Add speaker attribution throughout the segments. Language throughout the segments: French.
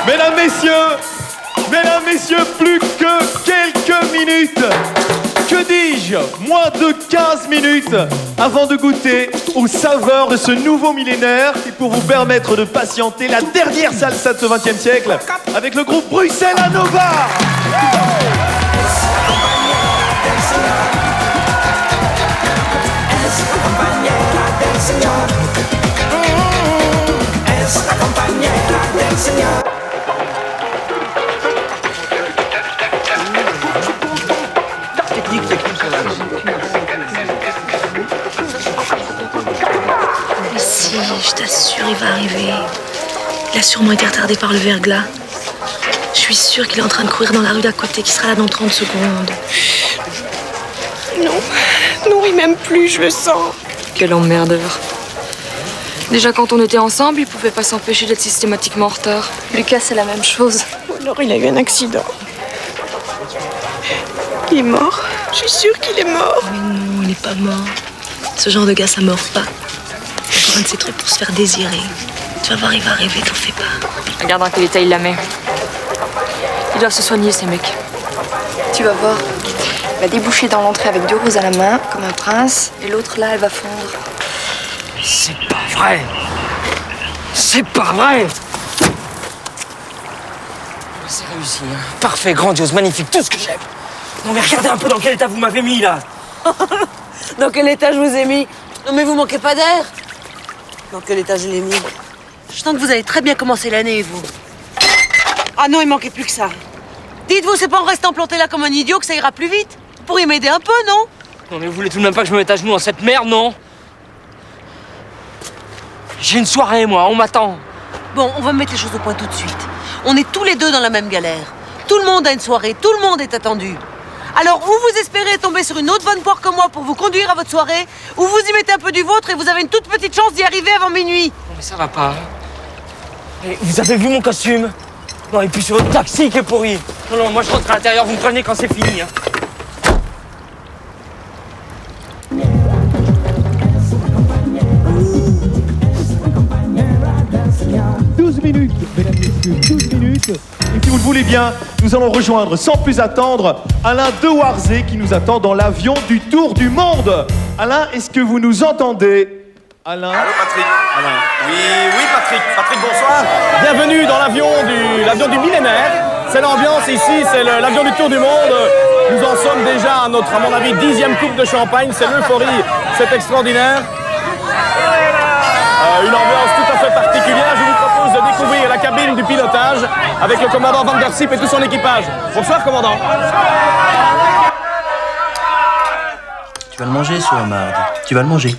Speaker 1: Mesdames, messieurs, plus que quelques minutes. Que dis-je? Moins de 15 minutes avant de goûter aux saveurs de ce nouveau millénaire et pour vous permettre de patienter la dernière salsa de ce 20e siècle avec le groupe Bruxelles à Nova.
Speaker 2: Mais si, je t'assure, il va arriver. Il a sûrement été retardé par le verglas. Je suis sûre qu'il est en train de courir dans la rue d'à côté, qui sera là dans 30 secondes.
Speaker 3: Non, il m'aime plus, je le sens.
Speaker 4: Quel emmerdeur. Déjà, quand on était ensemble, il pouvait pas s'empêcher d'être systématiquement en retard.
Speaker 2: Lucas, c'est la même chose.
Speaker 3: Ou alors il a eu un accident. Il est mort. Je suis sûre qu'il est mort.
Speaker 2: Mais non, il est pas mort. Ce genre de gars, ça meurt pas. C'est encore un de ces trucs pour se faire désirer. Tu vas voir, il va arriver, t'en fais pas.
Speaker 4: Regarde dans quel état il la met. Ils doivent se soigner, ces mecs.
Speaker 2: Tu vas voir. Il va déboucher dans l'entrée avec 2 roses à la main, comme un prince, et l'autre là, elle va fondre.
Speaker 5: C'est pas vrai! C'est pas vrai! C'est réussi, hein. Parfait, grandiose, magnifique, tout ce que j'aime. Non mais regardez un peu dans quel état vous m'avez mis là.
Speaker 6: Dans quel état je vous ai mis? Non mais vous manquez pas d'air. Dans quel état je l'ai mis? Je sens que vous avez très bien commencé l'année, vous. Ah non, il manquait plus que ça. Dites-vous, c'est pas en restant planté là comme un idiot que ça ira plus vite? Vous pourriez m'aider un peu, non?
Speaker 5: Non mais vous voulez tout de même pas que je me mette à genoux dans cette merde, non? J'ai une soirée, moi, on m'attend.
Speaker 6: Bon, on va mettre les choses au point tout de suite. On est tous les deux dans la même galère. Tout le monde a une soirée, tout le monde est attendu. Alors, ou vous espérez tomber sur une autre bonne poire que moi pour vous conduire à votre soirée, ou vous y mettez un peu du vôtre et vous avez une toute petite chance d'y arriver avant minuit.
Speaker 5: Non mais ça va pas. Et vous avez vu mon costume? Non, et puis c'est votre taxi qui est pourri. Non, moi je rentre à l'intérieur, vous me prenez quand c'est fini. Hein.
Speaker 1: 12 minutes, mesdames et messieurs, 12 minutes. Et si vous le voulez bien, nous allons rejoindre sans plus attendre Alain Dewarzé qui nous attend dans l'avion du Tour du Monde. Alain, est-ce que vous nous entendez? Alain.
Speaker 7: Allô Patrick. Alain. Oui Patrick. Patrick, bonsoir.
Speaker 8: Bienvenue dans l'avion du millénaire. C'est l'ambiance ici, c'est l'avion du Tour du Monde. Nous en sommes déjà à notre, à mon avis, 10e coupe de champagne. C'est l'euphorie, c'est extraordinaire. Une ambiance tout à fait particulière. Je vous propose de découvrir la cabine du pilotage avec le commandant Van der Sip et tout son équipage. Bonsoir, commandant.
Speaker 9: Tu vas le manger, ce homard. Tu vas le manger.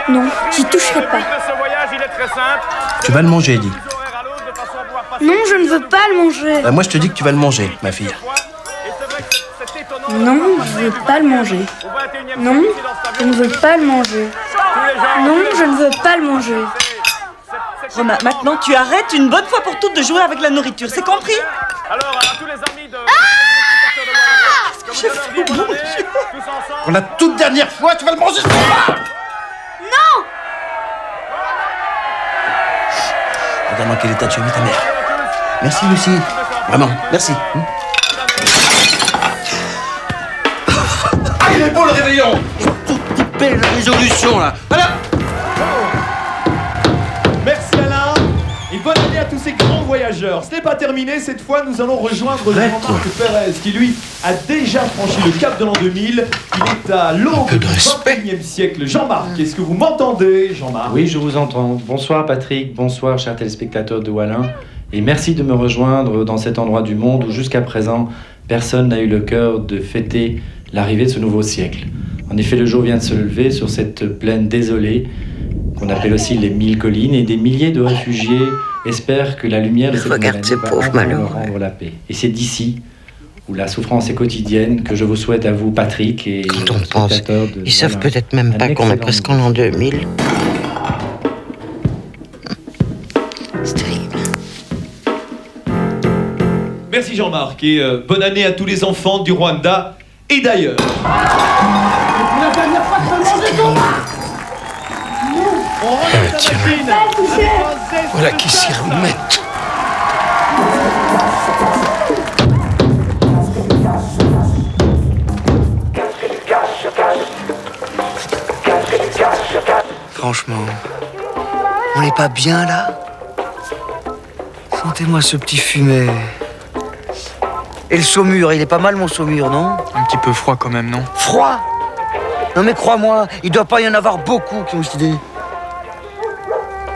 Speaker 10: Non, j'y toucherai pas.
Speaker 9: Tu vas le manger, dis.
Speaker 10: Non, je ne veux pas le manger.
Speaker 9: Moi, je te dis que tu vas le manger, ma fille.
Speaker 10: Non, je ne veux pas le manger. Non, je ne veux pas le manger. Non, je ne veux pas le manger.
Speaker 6: Romain, maintenant tu arrêtes une bonne fois pour toutes de jouer avec la nourriture, c'est compris?
Speaker 8: Alors, à tous les amis de...
Speaker 6: J'ai fait bon Dieu.
Speaker 9: Pour la toute dernière fois, tu vas le manger, ce homard.
Speaker 10: Non!
Speaker 9: Regarde dans quel état tu as mis ta mère. Merci, Lucie. Vraiment, merci. Ah, il est beau le réveillon. Toute belle résolution, là. Voilà.
Speaker 1: Merci Alain et bonne année à tous ces grands voyageurs. Ce n'est pas terminé, cette fois nous allons rejoindre Jean-Marc Pérez qui lui a déjà franchi le cap de l'an 2000. Il est à l'aube du 21e siècle. Jean-Marc, est-ce que vous m'entendez, Jean-Marc?
Speaker 11: Oui, je vous entends. Bonsoir Patrick, bonsoir chers téléspectateurs de Wallin. Et merci de me rejoindre dans cet endroit du monde où jusqu'à présent personne n'a eu le cœur de fêter l'arrivée de ce nouveau siècle. En effet, le jour vient de se lever sur cette plaine désolée qu'on appelle aussi les 1000 collines, et des milliers de réfugiés espèrent que la lumière de cette nouvelle année va enfin leur rendre la paix. Et c'est d'ici, où la souffrance est quotidienne, que je vous souhaite à vous, Patrick, et
Speaker 12: quand on pense, ils savent peut-être même pas qu'on est presque en l'an 2000. C'est terrible.
Speaker 1: Merci Jean-Marc et bonne année à tous les enfants du Rwanda et d'ailleurs.
Speaker 10: La dernière fois que je mangeais ton
Speaker 1: On remet la machine.
Speaker 5: Voilà qui s'y remettent.
Speaker 13: franchement. On n'est pas bien, là? Sentez-moi ce petit fumet. Et le saumur, il est pas mal, mon saumur, non?
Speaker 14: Un petit peu froid quand même, non?
Speaker 13: Froid? Non mais crois-moi, il doit pas y en avoir beaucoup qui ont cette idée.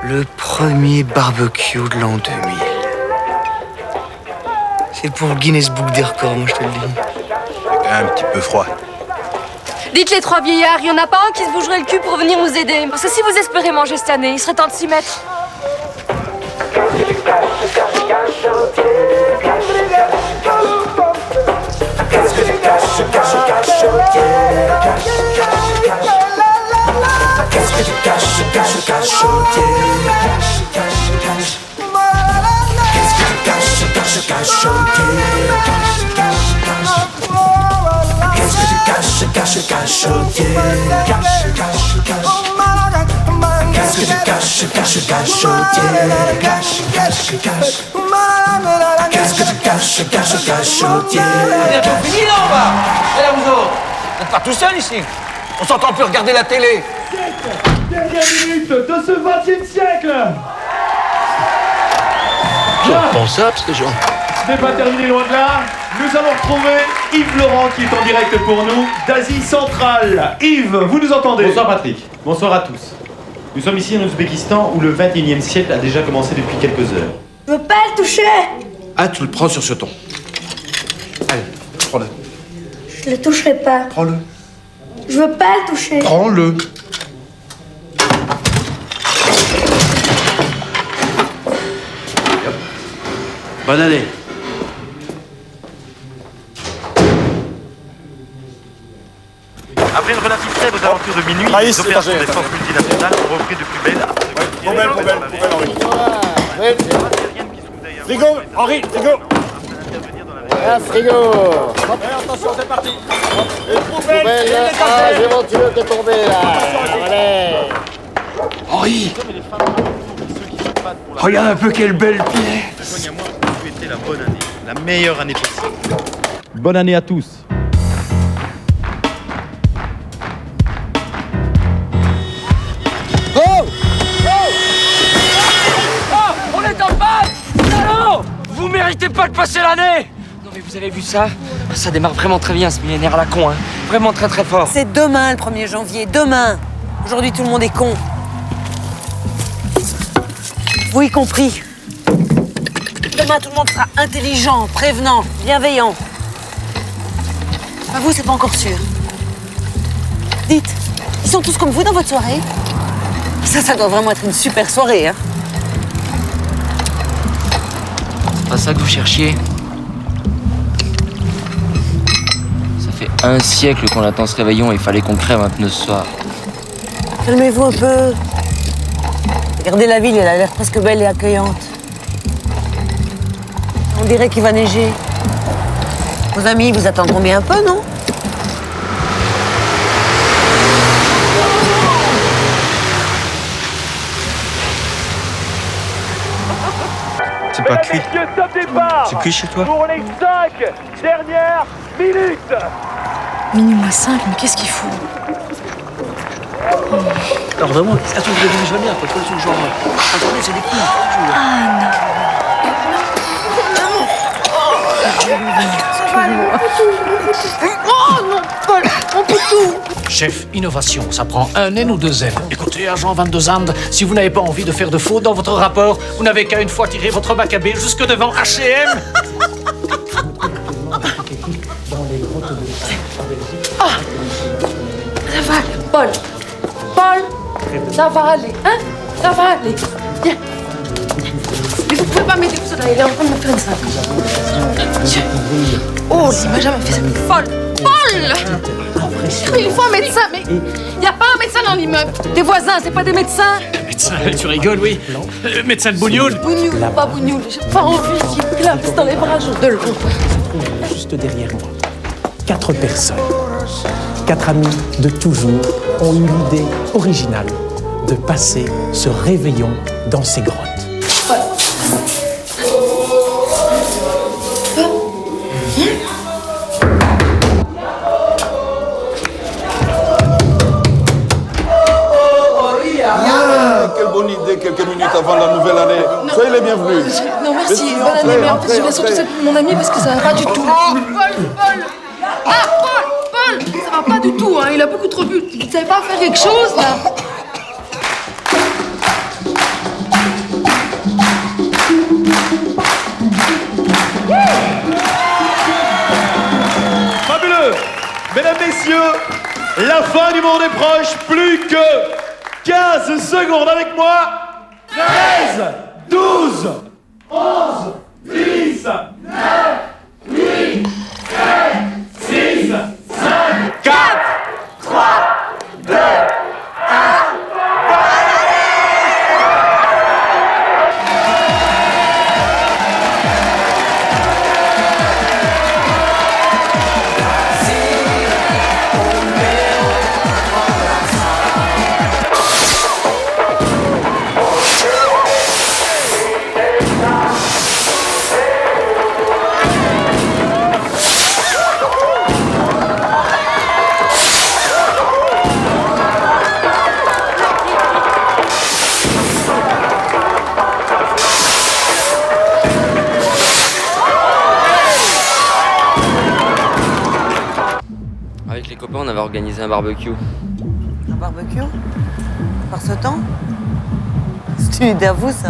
Speaker 13: Le premier barbecue de l'an 2000. C'est pour le Guinness Book des records, moi je te le dis.
Speaker 14: Un petit peu froid.
Speaker 4: Dites les trois vieillards, il y en a pas un qui se bougerait le cul pour venir nous aider. Parce que si vous espérez manger cette année, il serait temps de s'y mettre.
Speaker 13: Fini là en bas. Et là vous autres, vous n'êtes pas tout seul ici. On s'entend plus regarder la télé.
Speaker 1: Dernière minute de ce 20e siècle.
Speaker 9: Impensable, ces gens.
Speaker 1: Ce n'est pas terminé loin de là. Nous allons retrouver Yves Laurent qui est en direct pour nous d'Asie centrale. Yves, vous nous entendez?
Speaker 11: Bonsoir Patrick, bonsoir à tous. Nous sommes ici en Ouzbékistan où le 21e siècle a déjà commencé depuis quelques heures.
Speaker 10: Je veux pas le toucher.
Speaker 9: Ah, tu le prends sur ce ton. Allez, prends-le.
Speaker 10: Je le toucherai pas.
Speaker 9: Prends-le.
Speaker 10: Je veux pas le toucher.
Speaker 9: Prends-le. Bonne année.
Speaker 7: Après une relative trêve aux alentours de minuit, les opérations des forces multinationales ont repris de plus belle.
Speaker 8: Poubelle, Henri. Frigo, Henri, frigo. Un frigo. Attention, c'est parti. Poubelle, j'ai mon tuyau qui est tombé là. Allez.
Speaker 9: Henri. Regarde un peu quelle belle pièce.
Speaker 7: Sonia, moi, vous souhaitez la bonne année, la meilleure année possible.
Speaker 1: Bonne année à tous.
Speaker 5: On est en panne! Allô! Vous méritez pas de passer l'année! Non mais vous avez vu ça? Ça démarre vraiment très bien ce millénaire à la con, hein. Vraiment très très fort.
Speaker 6: C'est demain le 1er janvier, demain. Aujourd'hui tout le monde est con. Vous y compris. Demain tout le monde sera intelligent, prévenant, bienveillant. Enfin, vous, c'est pas encore sûr. Dites, ils sont tous comme vous dans votre soirée? Ça doit vraiment être une super soirée, hein.
Speaker 5: C'est pas ça que vous cherchiez? Ça fait un siècle qu'on attend ce réveillon et il fallait qu'on crève un pneu ce soir.
Speaker 6: Calmez-vous un peu. Regardez la ville, elle a l'air presque belle et accueillante. On dirait qu'il va neiger. Vos amis vous attendront bien un peu, non?
Speaker 14: C'est pas cuit. C'est cuit chez toi?
Speaker 1: Pour les 5 dernières minutes.
Speaker 2: Minuit moins 5, mais qu'est-ce qu'il faut?
Speaker 13: Alors vraiment, attends, je vais bien, pas trop le genre. Attendez, c'est des coups.
Speaker 2: Ah non.
Speaker 3: Oh non, Paul, mon poutou.
Speaker 15: Chef, innovation, ça prend un N ou deux N. Écoutez, agent 22 Andes, si vous n'avez pas envie de faire de fautes dans votre rapport, vous n'avez qu'à une fois tirer votre macabé jusque devant H&M.
Speaker 4: Ah! Ça va, Paul. Paul, ça va aller, hein? Ça va aller. Viens. Mais vous pouvez pas m'aider tout ça, il est en train de me faire une sac. Oh, il m'a jamais fait ça. Paul! Paul! Il faut un médecin, mais il n'y a pas un médecin dans l'immeuble. Des voisins, c'est pas des médecins.
Speaker 15: Médecin, tu rigoles, oui. Médecin de Bougnoul.
Speaker 4: Bougnoul, pas Bougnoul. J'ai pas envie qu'il me claque dans les bras, je de l'eau.
Speaker 15: Juste derrière moi, 4 personnes, 4 amis de toujours, ont eu l'idée originale de passer ce réveillon dans ces grottes.
Speaker 8: bienvenue.
Speaker 4: Non, merci, bonne année, mais en fait, je viens surtout ça pour mon ami parce que ça va pas du tout. Paul! Ah, Paul! Ça va pas du tout, hein, il a beaucoup trop bu. Tu savais pas faire quelque chose, là?
Speaker 1: Fabuleux! Mesdames, messieurs, la fin du monde est proche. Plus que 15 secondes avec moi. 13, 12, 11, 10, 9, 8, 7, 6, 5, 4, 3, 2, 1.
Speaker 5: Avec les copains, on avait organisé un barbecue.
Speaker 6: Un barbecue? Par ce temps? C'est une idée à vous, ça?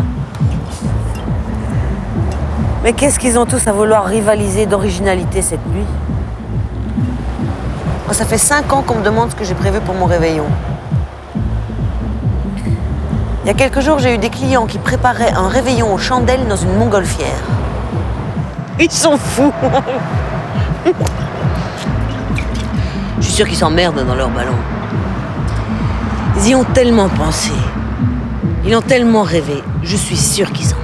Speaker 6: Mais qu'est-ce qu'ils ont tous à vouloir rivaliser d'originalité cette nuit? Moi, ça fait 5 ans qu'on me demande ce que j'ai prévu pour mon réveillon. Il y a quelques jours, j'ai eu des clients qui préparaient un réveillon aux chandelles dans une montgolfière. Ils sont fous! Je suis sûr qu'ils s'emmerdent dans leur ballon. Ils y ont tellement pensé. Ils ont tellement rêvé. Je suis sûr qu'ils s'emmerdent.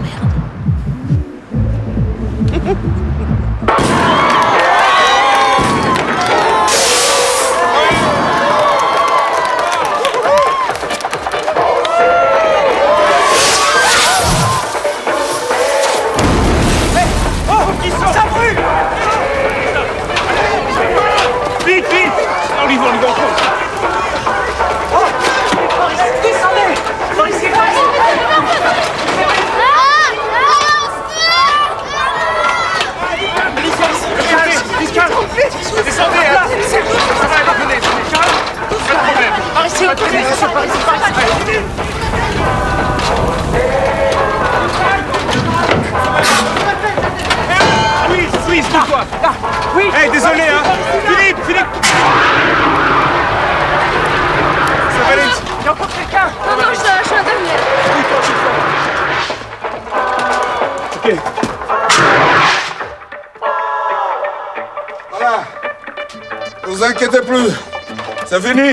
Speaker 8: Oui. Hey, désolé, hein. Philippe. Ça va aller. Il y a encore quelqu'un.
Speaker 4: Non, je suis la dernière.
Speaker 8: Ok.
Speaker 16: Voilà. Ne vous inquiétez plus. C'est fini.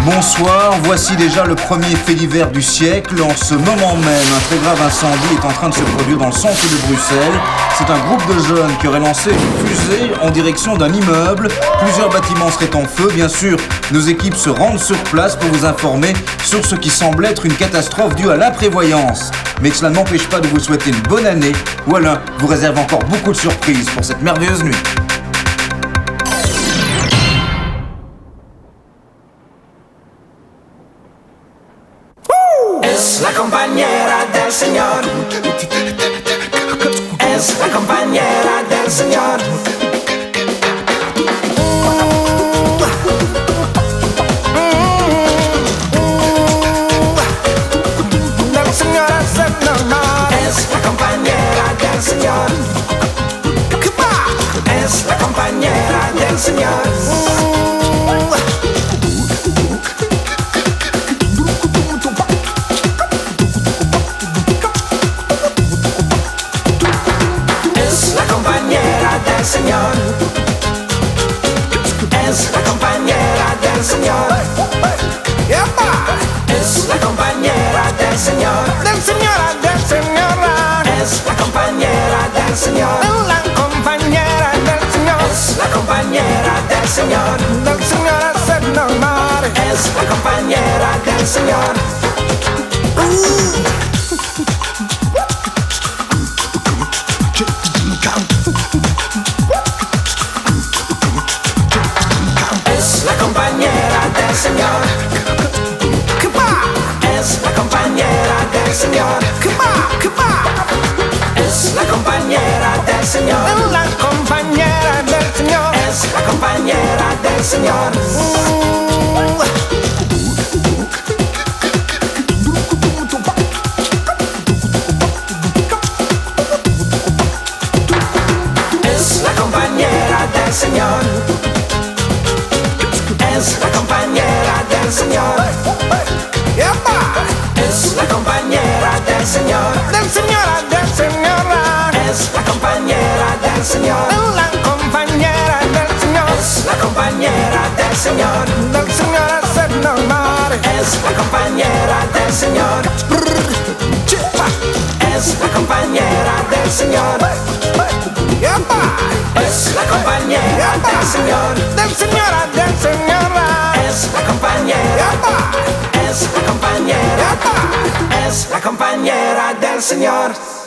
Speaker 17: Bonsoir, voici déjà le premier fait divers du siècle. En ce moment même, un très grave incendie est en train de se produire dans le centre de Bruxelles. C'est un groupe de jeunes qui aurait lancé une fusée en direction d'un immeuble. Plusieurs bâtiments seraient en feu. Bien sûr, nos équipes se rendent sur place pour vous informer sur ce qui semble être une catastrophe due à l'imprévoyance. Mais cela ne m'empêche pas de vous souhaiter une bonne année. Ou Alain vous réserve encore beaucoup de surprises pour cette merveilleuse nuit.
Speaker 18: Es la compañera del Señor. Es la compañera del Señor. La señora se enamora. Es la compañera del Señor. Es la compañera del Señor. Señor, es la compañera del Señor, es la compañera. del Señor. Del Señor, del Señor. Es la compañera del Señor. La compañera del Señor. Es la compañera del Señor. Del Señor es el normal. Es la compañera del Señor. Es la compañera del Señor. Es la compañera del Señor. Es la compañera del Señor. La compañera del Señor. Es la compañera del Señor. Es la compañera del Señor. Es la compañera del Señor. Es la compañera del Señor. Del Señor, del Señor. Es la compañera del Señor. La compañera del Señor. Es la compañera del Señor. Del Señor es el normal. Es la compañera del Señor. Es la compañera del Señor. Es la compañera del Señor. Del Señor, del Señor. Es la compañera. Es la compañera. Es la compañera del Señor.